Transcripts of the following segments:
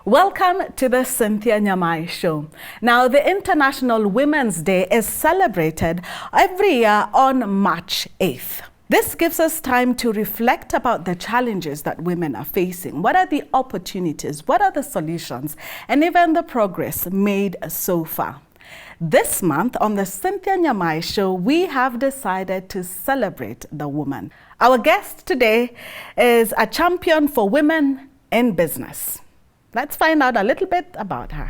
Welcome to the Cynthia Nyamai Show. Now, the International Women's Day is celebrated every year on March 8th. This gives us time to reflect about the challenges that women are facing. What are the opportunities? What are the solutions? And even the progress made so far. This month on the Cynthia Nyamai Show, we have decided to celebrate the woman. Our guest today is a champion for women in business. Let's find out a little bit about her.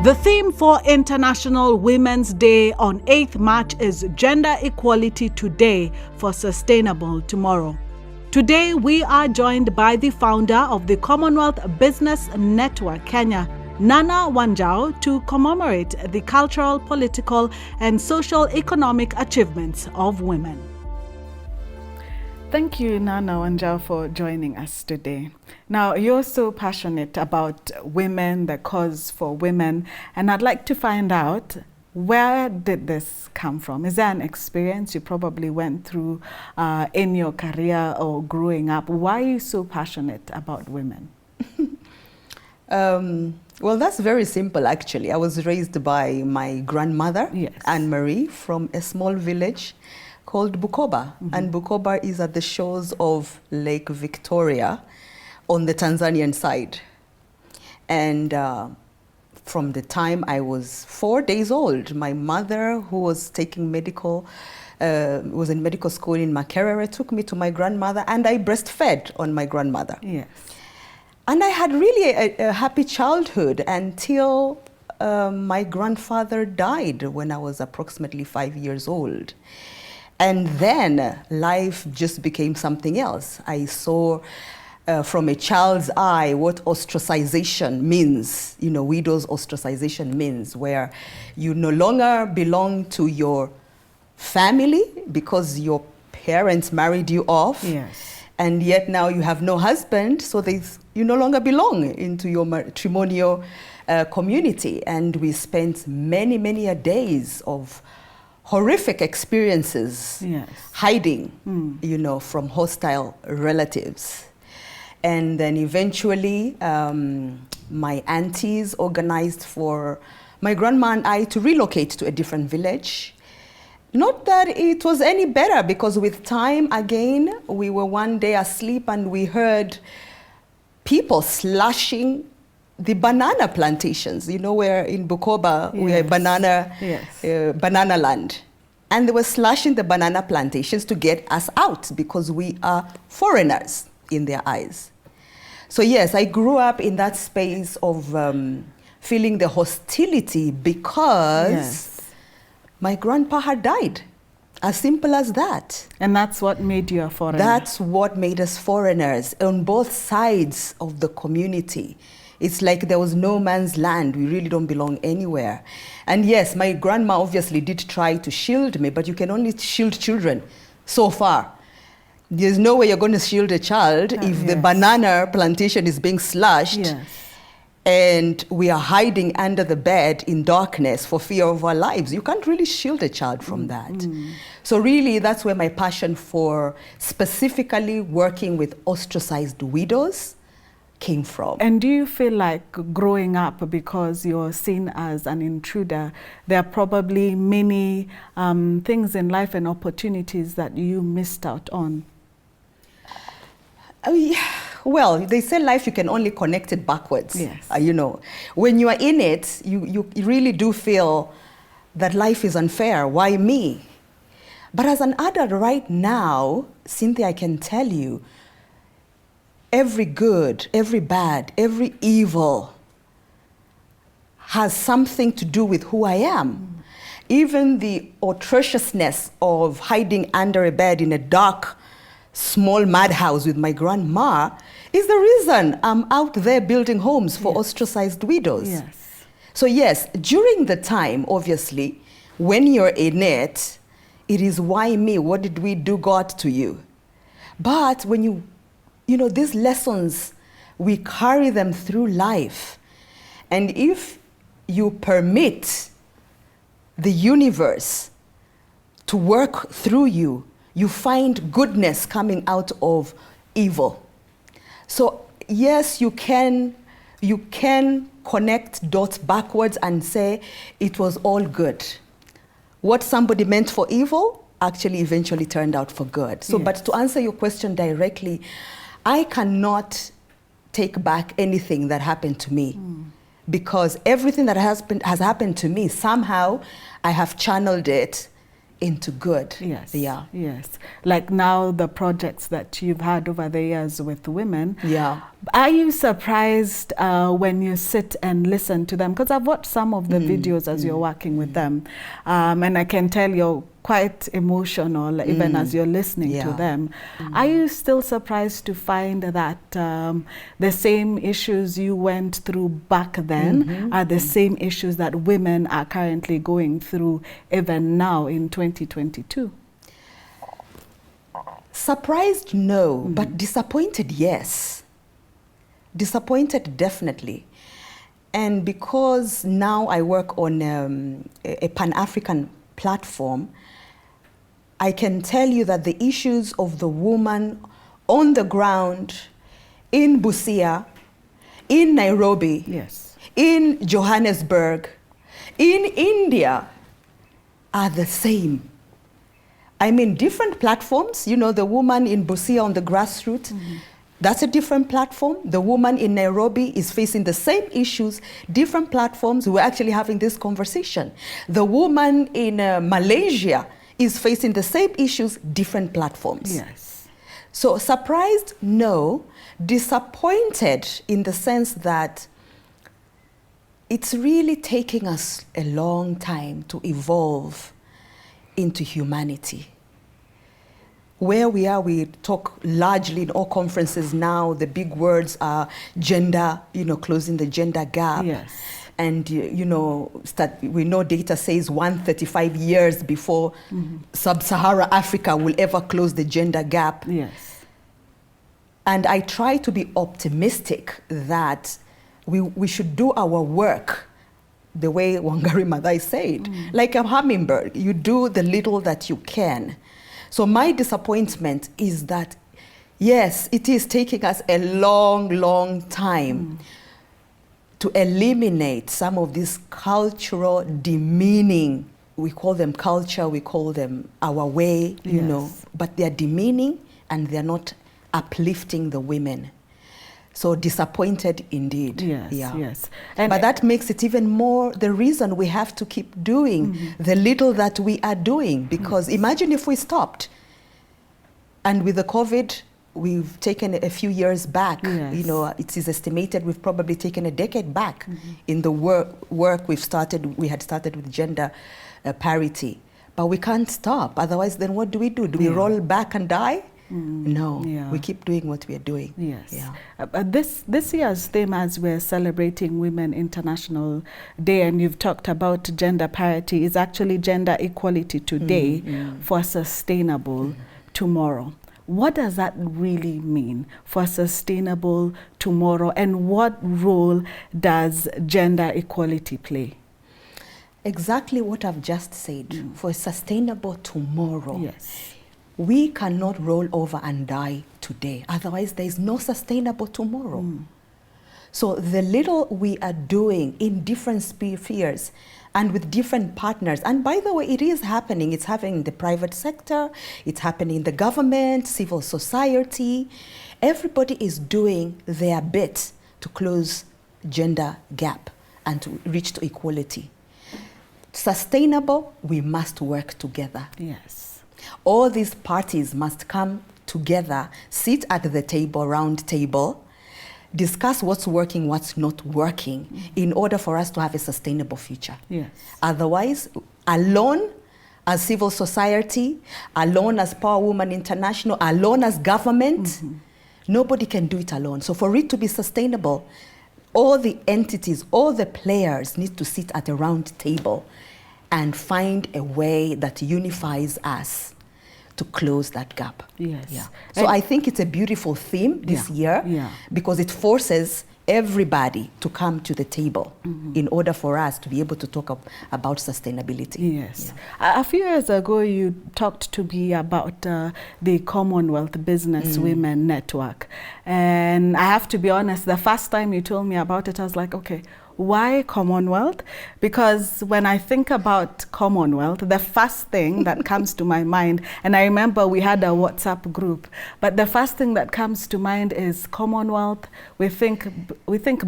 The theme for International Women's Day on 8th March is Gender Equality Today for Sustainable Tomorrow. Today, we are joined by the founder of the Commonwealth Business Network Kenya, Nana Wanjau, to commemorate the cultural, political, and social-economic achievements of women. Thank you, Nana Wanjau, for joining us today. Now, you're so passionate about women, the cause for women, and I'd like to find out, where did this come from? Is there an experience you probably went through in your career or growing up? Why are you so passionate about women? Well, that's very simple, actually. I was raised by my grandmother, Yes. Anne-Marie, from a small village called Bukoba. And Bukoba is at the shores of Lake Victoria on the Tanzanian side. And from the time I was 4 days old, my mother, who was taking was in medical school in Makerere, took me to my grandmother, and I breastfed on my grandmother. Yes. And I had really a happy childhood until my grandfather died when I was approximately 5 years old. And then life just became something else. I saw from a child's eye what ostracization means, widow's ostracization means, where you no longer belong to your family because your parents married you off. Yes. And yet now you have no husband, so you no longer belong into your matrimonial community. And we spent many, many days of horrific experiences, Yes. hiding, from hostile relatives. And then eventually, my aunties organized for my grandma and I to relocate to a different village. Not that it was any better, because with time, again, we were one day asleep and we heard people slashing the banana plantations, where in Bukoba, Yes. we are banana, Yes. banana land. And they were slashing the banana plantations to get us out because we are foreigners in their eyes. So yes, I grew up in that space of feeling the hostility because Yes. my grandpa had died. As simple as that. And that's what made you a foreigner? That's what made us foreigners on both sides of the community. It's like there was no man's land. We really don't belong anywhere. And yes, my grandma obviously did try to shield me, but you can only shield children so far. There's no way you're going to shield a child if the Yes. banana plantation is being slashed. Yes. And we are hiding under the bed in darkness for fear of our lives. You can't really shield a child from that. So really, that's where my passion for specifically working with ostracized widows came from. And do you feel like growing up, because you're seen as an intruder, there are probably many things in life and opportunities that you missed out on? Well, they say life, you can only connect it backwards. Yes. When you are in it, you really do feel that life is unfair. Why me? But as an adult right now, Cynthia, I can tell you, every good, every bad, every evil has something to do with who I am. Even the atrociousness of hiding under a bed in a dark, small madhouse with my grandma is the reason I'm out there building homes for ostracized widows. Yes. So yes, during the time, obviously, when you're in it, it is why me, what did we do, God, to you? But when these lessons, we carry them through life. And if you permit the universe to work through you, you find goodness coming out of evil. So yes, you can connect dots backwards and say it was all good. What somebody meant for evil actually eventually turned out for good. So, but to answer your question directly, I cannot take back anything that happened to me, because everything that has happened to me, somehow I have channeled it into good. Yes. Yeah. Yes. Like now the projects that you've had over the years with women. Yeah. Are you surprised when you sit and listen to them? Because I've watched some of the videos as you're working with them. And I can tell you're quite emotional even as you're listening to them. Are you still surprised to find that the same issues you went through back then are the same issues that women are currently going through even now in 2022? Surprised, no, but disappointed, yes. Disappointed, definitely. And because now I work on a Pan-African platform, I can tell you that the issues of the woman on the ground in Busia, in Nairobi, in Johannesburg, in India are the same. I mean, different platforms. You know, the woman in Busia on the grassroots, that's a different platform. The woman in Nairobi is facing the same issues, different platforms. We're actually having this conversation. The woman in Malaysia is facing the same issues, different platforms. Yes. So surprised, no. Disappointed in the sense that it's really taking us a long time to evolve into humanity. Where we are, we talk largely in all conferences now, the big words are gender, you know, closing the gender gap. Yes. And, you know, we know data says 135 years before sub-Saharan Africa will ever close the gender gap. Yes. And I try to be optimistic that we should do our work the way Wangari Maathai said. Like a hummingbird, you do the little that you can. So my disappointment is that, yes, it is taking us a long, long time to eliminate some of these cultural demeaning. We call them culture, we call them our way, you know, but they're demeaning and they're not uplifting the women. So disappointed indeed. Yes, yes. But that makes it even more the reason we have to keep doing the little that we are doing, because imagine if we stopped. And with the COVID, we've taken a few years back. You know, it is estimated we've probably taken a decade back in the work we had started with gender parity. But we can't stop. Otherwise, then what do? Do we roll back and die? No, we keep doing what we are doing. Yes. This year's theme, as we're celebrating Women International Day, and you've talked about gender parity, is actually gender equality today for sustainable tomorrow. What does that really mean for sustainable tomorrow, and what role does gender equality play? Exactly what I've just said. For a sustainable tomorrow. Yes. We cannot roll over and die today. Otherwise, there is no sustainable tomorrow. So the little we are doing in different spheres and with different partners, and by the way, it is happening. It's happening in the private sector. It's happening in the government, civil society. Everybody is doing their bit to close gender gap and to reach to equality. Sustainable, we must work together. Yes. All these parties must come together, sit at the table, round table, discuss what's working, what's not working, in order for us to have a sustainable future. Yes. Otherwise, alone as civil society, alone as Power Woman International, alone as government, nobody can do it alone. So for it to be sustainable, all the entities, all the players need to sit at a round table and find a way that unifies us to close that gap. Yes. So I think it's a beautiful theme this year because it forces everybody to come to the table in order for us to be able to talk about sustainability. Yes. Yeah. A few years ago, you talked to me about the Commonwealth Business Women Network. And I have to be honest, the first time you told me about it, I was like, okay, why Commonwealth? Because when I think about Commonwealth, the first thing that comes to my mind, and I remember we had a WhatsApp group, but the first thing that comes to mind is Commonwealth. We think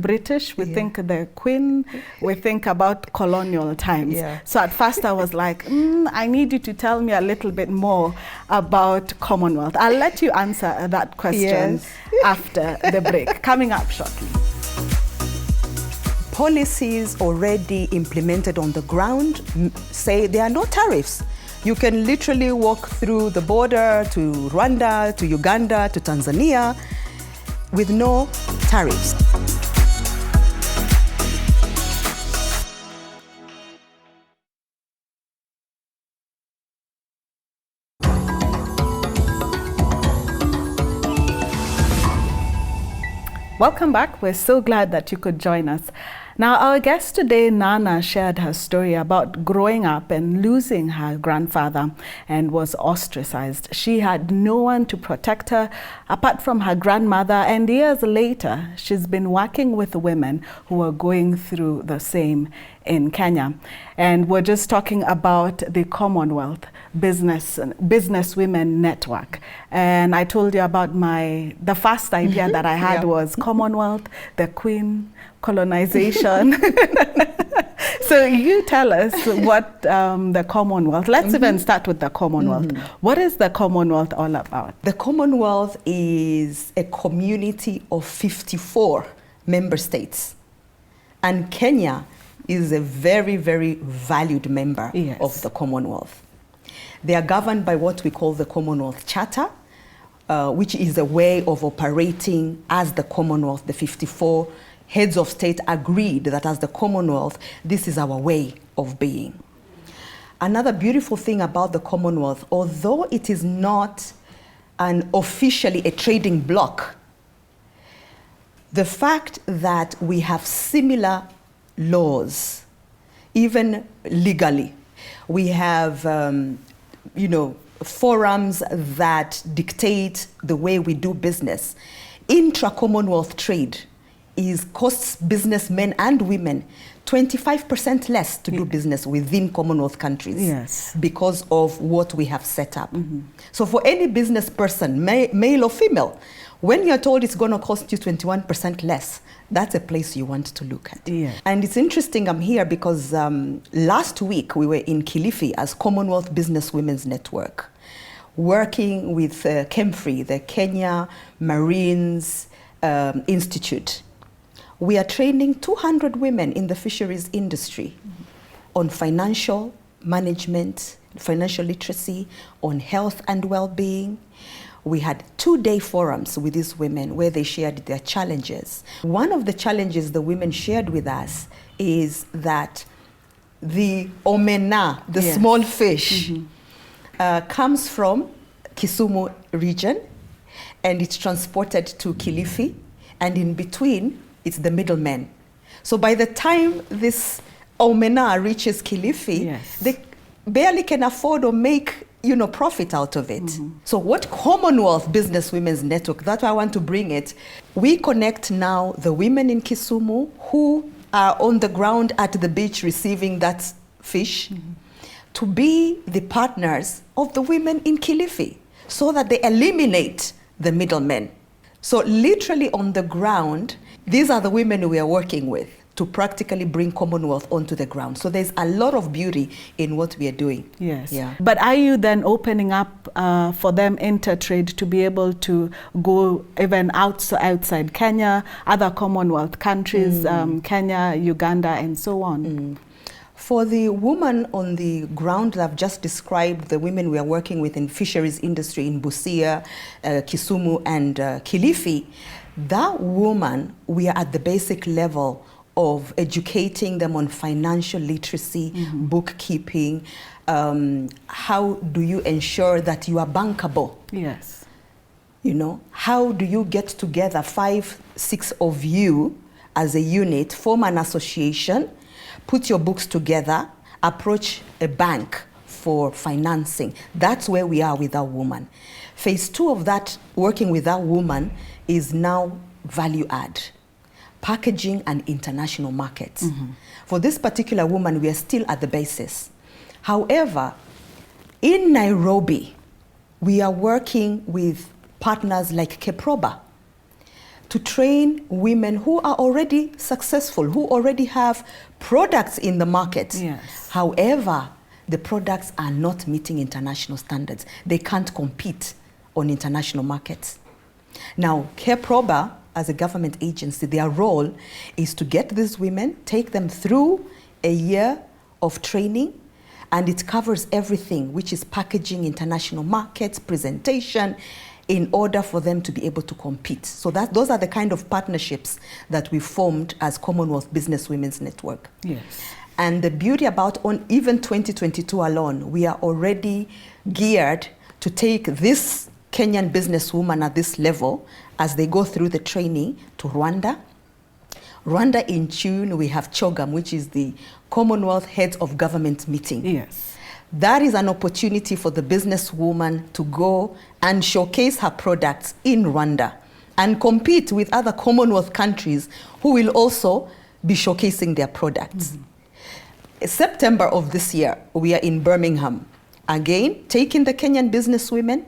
British, we think the Queen, we think about colonial times. Yeah. So at first I was like, I need you to tell me a little bit more about Commonwealth. I'll let you answer that question after the break, coming up shortly. Policies already implemented on the ground say there are no tariffs. You can literally walk through the border to Rwanda, to Uganda, to Tanzania with no tariffs. Welcome back. We're so glad that you could join us. Now, our guest today, Nana, shared her story about growing up and losing her grandfather and was ostracized. She had no one to protect her apart from her grandmother, and years later, she's been working with women who are going through the same in Kenya. And we're just talking about the Commonwealth Business Women Network. And I told you about the first idea that I had was Commonwealth, the Queen, colonization. So you tell us what the Commonwealth, let's even start with the Commonwealth. What is the Commonwealth all about? The Commonwealth is a community of 54 member states. And Kenya is a very, very valued member of the Commonwealth. They are governed by what we call the Commonwealth Charter, which is a way of operating as the Commonwealth. The 54 heads of state agreed that as the Commonwealth, this is our way of being. Another beautiful thing about the Commonwealth, although it is not officially a trading bloc, the fact that we have similar laws, even legally, we have forums that dictate the way we do business. Intra-Commonwealth trade costs businessmen and women 25% less to do business within Commonwealth countries because of what we have set up. So for any business person, male or female, when you're told it's going to cost you 21% less, that's a place you want to look at. And it's interesting I'm here because last week we were in Kilifi as Commonwealth Business Women's Network, working with KEMFRI, the Kenya Marines Institute. We are training 200 women in the fisheries industry on financial management, financial literacy, on health and well-being. We had 2-day forums with these women where they shared their challenges. One of the challenges the women shared with us is that the omena, the small fish, comes from Kisumu region and it's transported to Kilifi, and in between it's the middlemen. So by the time this omena reaches Kilifi, they barely can afford or make profit out of it. So what Commonwealth Business Women's Network, that's why I want to bring it, we connect now the women in Kisumu who are on the ground at the beach receiving that fish to be the partners of the women in Kilifi so that they eliminate the middlemen. So literally on the ground, these are the women we are working with to practically bring Commonwealth onto the ground. So there's a lot of beauty in what we are doing. But are you then opening up for them intertrade to be able to go even outside Kenya, other Commonwealth countries, Kenya, Uganda, and so on? For the woman on the ground that I've just described, the women we are working with in fisheries industry in Busia, Kisumu, and Kilifi, that woman, we are at the basic level of educating them on financial literacy, bookkeeping. How do you ensure that you are bankable? Yes. How do you get together 5, 6 of you as a unit, form an association, put your books together, approach a bank for financing. That's where we are with our woman. Phase 2 of that, working with our woman, is now value add, packaging and international markets. For this particular woman, we are still at the basis. However, in Nairobi, we are working with partners like Keproba to train women who are already successful, who already have products in the market. Yes. However, the products are not meeting international standards. They can't compete on international markets. Now, Keproba, as a government agency, their role is to get these women, take them through a year of training, and it covers everything, which is packaging, international markets, presentation, in order for them to be able to compete. So those are the kind of partnerships that we formed as Commonwealth Business Women's Network. Yes. And the beauty about on even 2022 alone, we are already geared to take this Kenyan businesswoman at this level as they go through the training to Rwanda. Rwanda in June, we have CHOGM, which is the Commonwealth Heads of Government meeting. Yes. That is an opportunity for the businesswoman to go and showcase her products in Rwanda and compete with other Commonwealth countries who will also be showcasing their products. September of this year, we are in Birmingham. Again, taking the Kenyan businesswomen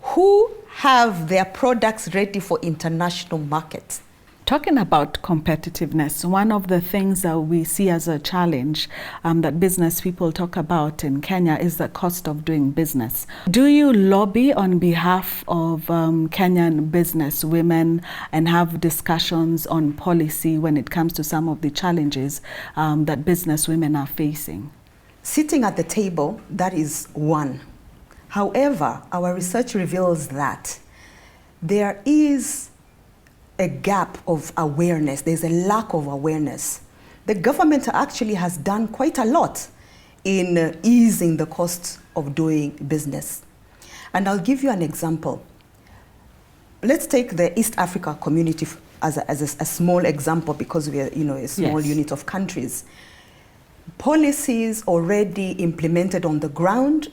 who have their products ready for international markets. Talking about competitiveness, one of the things that we see as a challenge that business people talk about in Kenya is the cost of doing business. Do you lobby on behalf of Kenyan business women and have discussions on policy when it comes to some of the challenges that business women are facing? Sitting at the table, that is one. However, our research reveals that there is a gap of awareness. There's a lack of awareness. The government actually has done quite a lot in easing the cost of doing business. And I'll give you an example. Let's take the East Africa community as a small example, because we are a small unit of countries. Policies already implemented on the ground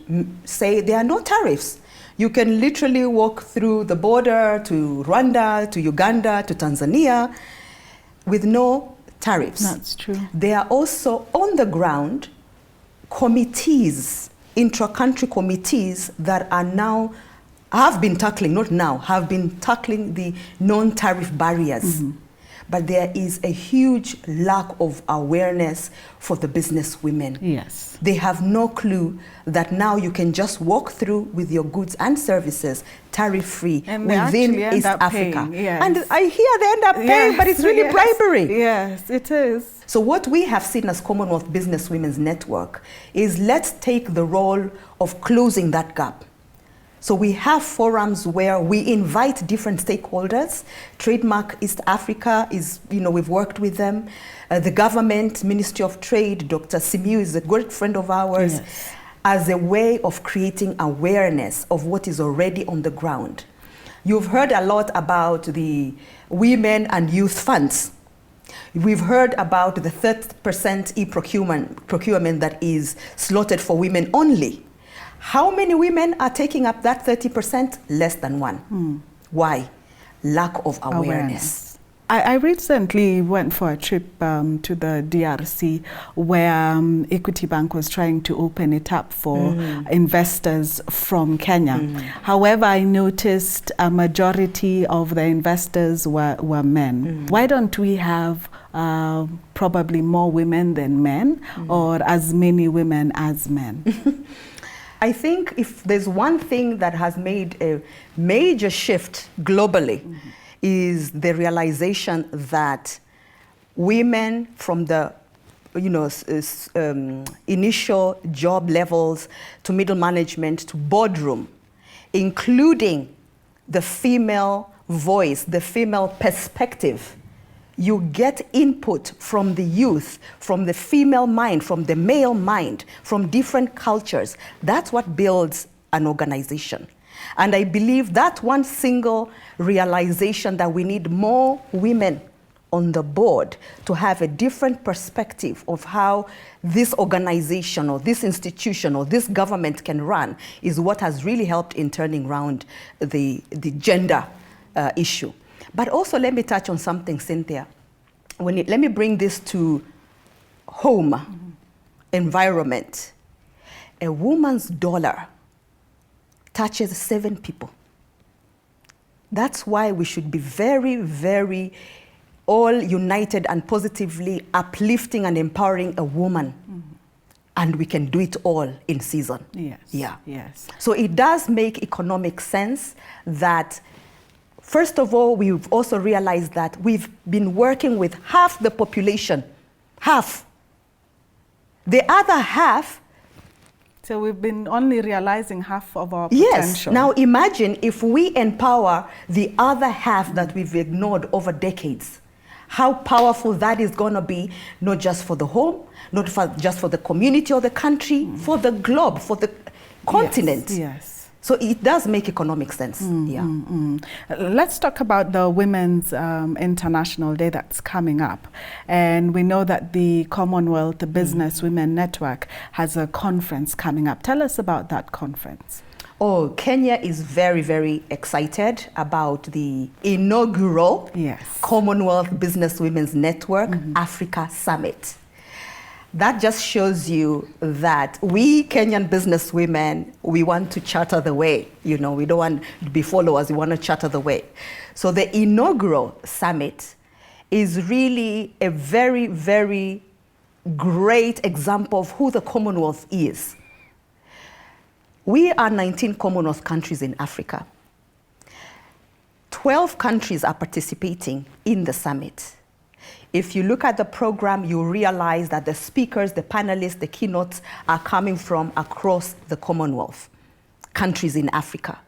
say there are no tariffs. You can literally walk through the border to Rwanda, to Uganda, to Tanzania with no tariffs. That's true. There are also on the ground committees, intra-country committees that are now, have been tackling the non-tariff barriers. But there is a huge lack of awareness for the business women. Yes. They have no clue that now you can just walk through with your goods and services tariff-free within East Africa. Yes. And I hear they end up paying, but it's really bribery. Yes, it is. So what we have seen as Commonwealth Business Women's Network is let's take the role of closing that gap. So we have forums where we invite different stakeholders. Trademark East Africa is, we've worked with them. The government, Ministry of Trade, Dr. Simiu is a good friend of ours, as a way of creating awareness of what is already on the ground. You've heard a lot about the women and youth funds. We've heard about the 30% e-procurement that is slotted for women only. How many women are taking up that 30%? Less than one. Why? Lack of awareness. I recently went for a trip to the DRC where Equity Bank was trying to open it up for investors from Kenya. However, I noticed a majority of the investors were men. Why don't we have probably more women than men, or as many women as men? I think if there's one thing that has made a major shift globally is the realization that women from the initial job levels to middle management to boardroom, including the female voice, the female perspective, you get input from the youth, from the female mind, from the male mind, from different cultures. That's what builds an organization. And I believe that one single realization that we need more women on the board to have a different perspective of how this organization or this institution or this government can run is what has really helped in turning around the gender issue. But also let me touch on something, Cynthia. Let me bring this to home, environment. A woman's dollar touches 7 people. That's why we should be very, very all united and positively uplifting and empowering a woman. And we can do it all in season. Yes. Yeah. Yes. So it does make economic sense that, first of all, we've also realized that we've been working with half the population. Half. The other half. So we've been only realizing half of our potential. Yes. Now imagine if we empower the other half that we've ignored over decades. How powerful that is going to be, not just for the home, not just for the community or the country, for the globe, for the continent. Yes. So it does make economic sense. Let's talk about the Women's International Day that's coming up. And we know that the Commonwealth Business Women Network has a conference coming up. Tell us about that conference. Oh, Kenya is very, very excited about the inaugural Commonwealth Business Women's Network Africa Summit. That just shows you that we Kenyan business women, we want to charter the way. You know, we don't want to be followers, we want to charter the way. So the inaugural summit is really a very, very great example of who the Commonwealth is. We are 19 Commonwealth countries in Africa. 12 countries are participating in the summit. If you look at the program, you realize that the speakers, the panelists, the keynotes are coming from across the Commonwealth countries in Africa.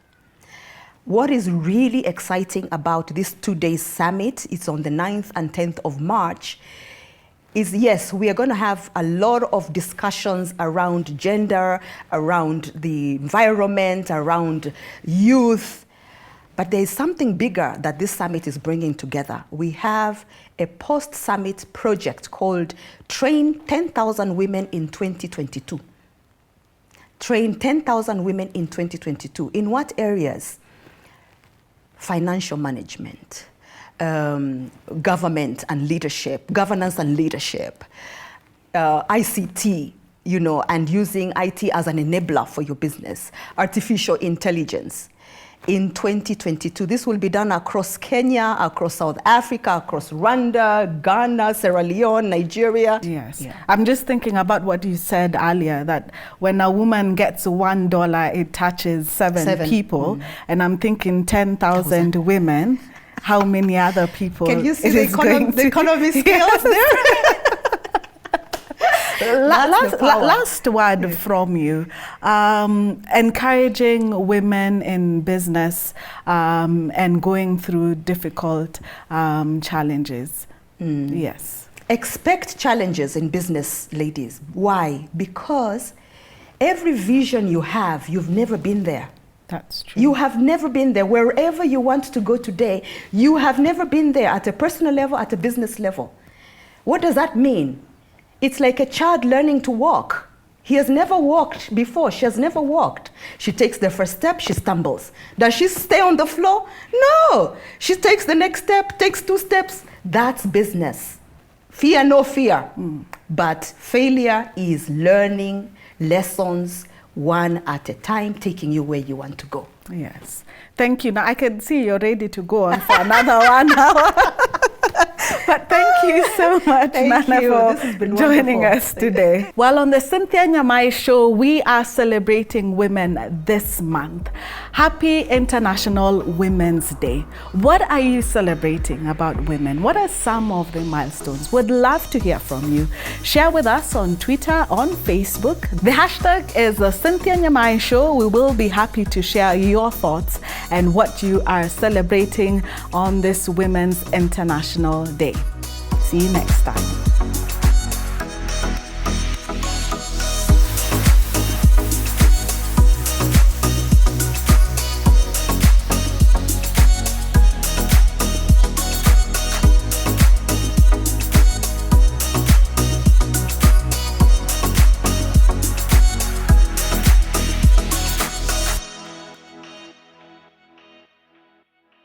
What is really exciting about this 2-day summit, it's on the 9th and 10th of March, is yes, we are going to have a lot of discussions around gender, around the environment, around youth. But there is something bigger that this summit is bringing together. We have a post-summit project called Train 10,000 Women in 2022. Train 10,000 women in 2022. In what areas? Financial management, government and leadership, governance and leadership, ICT, you know, and using IT as an enabler for your business, artificial intelligence. In 2022, this will be done across Kenya, across South Africa, across Rwanda, Ghana, Sierra Leone, Nigeria. Yes. Yeah. I'm just thinking about what you said earlier, that when a woman gets $1, it touches seven people. And I'm thinking 10,000 women. How many other people? Can you see the economy scales there? Last word from you, encouraging women in business and going through difficult challenges. Yes. Expect challenges in business, ladies. Why? Because every vision you have, you've never been there. That's true. You have never been there. Wherever you want to go today, you have never been there at a personal level, at a business level. What does that mean? It's like a child learning to walk. He has never walked before. She has never walked. She takes the first step, she stumbles. Does she stay on the floor? No. She takes the next step, takes 2 steps. That's business. Fear, no fear. But failure is learning lessons one at a time, taking you where you want to go. Yes. Thank you. Now I can see you're ready to go on for another 1 hour. But thank you so much, Nana, for joining us today. Well, on the Cynthia Nyamai Show, we are celebrating women this month. Happy International Women's Day. What are you celebrating about women? What are some of the milestones? Would love to hear from you. Share with us on Twitter, on Facebook. The hashtag is the Cynthia Nyamai Show. We will be happy to share your thoughts and what you are celebrating on this Women's International Day. See you next time.